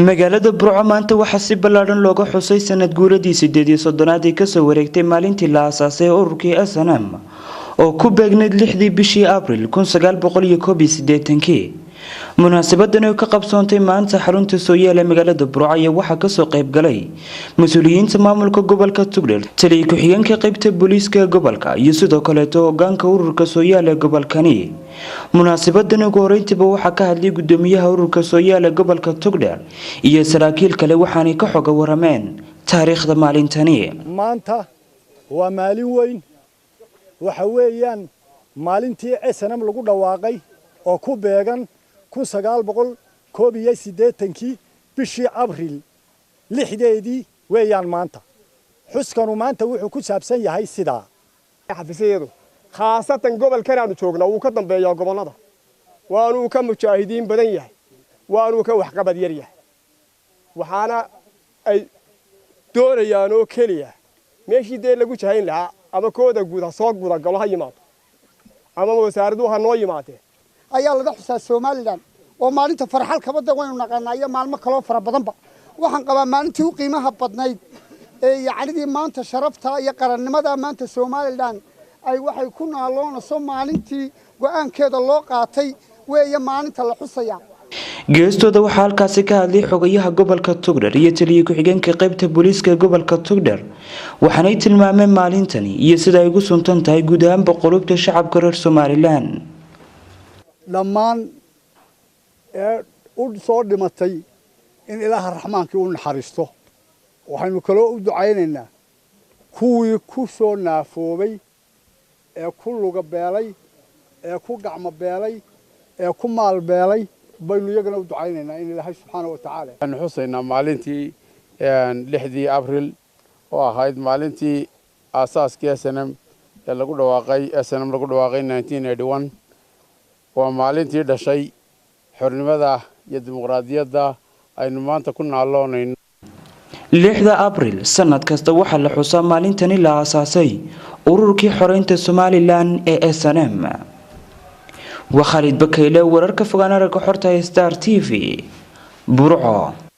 magaalada Burco maanta waxaa si ballaaran looga xusay sanad guuradii 38aad ee ka soo wareegtay maalintii la aasaasay ururkii SNM oo ku beegnayd 6dii bishii Abriil 1981. munaasabadan oo ka qabsoontay maanta xarunta Sooyaal ee magaalada Burco ayaa waxaa ka soo qayb galay mas'uuliyiinta maamulka gobolka Tugdheer, taliye ku-xigeenka qaybta booliiska gobolka iyo sidoo kale hoggaanka ururka Sooyaal ee gobolkani. munaasabadan ugu horeyntiba waxaa ka hadlay gudoomiyaha ururka Sooyaal ee gobolka Tugdheer iyo saraakiil kale waxaanay ka xog warameen taariikhda maalintani. maanta waa maalin weyn, waxa weeyaan maalintii SNM lagu dhawaaqay oo ku beegan 1981 bishii Abriil 6deedii weeyaan maanta. xuskanu maanta wuxuu ku saabsan yahay sidaa xafiisyadu khaasatan gobolkan aanu joogno uu ka dambeeyo gobolada waanu ka mujaahidiin badan yahay, waanu ka waxqabad yar yahay, waxaana ay doonayaan oo kaliya meeshii dee lagu jahayn lahaa ama kooda guud ha soo guda galo ha yimaado ama wasaaraddu ha noo yimaadee ayaa laga xusaa Soomaaliland oo maalinta farxal ka badan waynu naqaanayo maalmo kale oo fara badan ba waxaan qabaa maalintii u qiimaha badnayd ee yacni maanta sharafta iyo qarannimada maanta Soomaaliland ay waxay ku naaloonayso maalintii go'aankeeda loo qaatay weeye maalinta la xusaya. geestooda waxaa halkaasi ka hadlay xogayaha gobolka Tugdheer iyo taliye ku-xigeenka qaybta booliiska gobolka Tugdheer waxaanay tilmaameen maalintani iyo sida ay ugu suntan tahay guud ahaan boqolkiiba shacabka reer Soomaaliland. dhammaan ee u soo dhimatay in Ilaaha Raxmaanka uu naxariisto. waxaynu kale u ducaynaynaa kuwii ku soo naafoobay ee ku luga beelay ee ku gacmo beelay ee ku maal beelay baynu iyagana u ducaynaynaa in Ilaahay subxaanahu wa ta'aala aan xusaynaa maalintii 6dii Abriil oo ahayd maalintii aasaaska SNM ee lagu dhawaaqay 1981. waa maalintii dhashay xornimada iyo dimuqraadiyadda aynu maanta ku naaloonayno. 6 Abriil sanad kasta waxaa la xusaa maalintani la aasaasay ururkii xoreynta Somaliland ee SNM. waa Khalid Bakayle, wararka fogaan aragga xorta Star TV, Burco.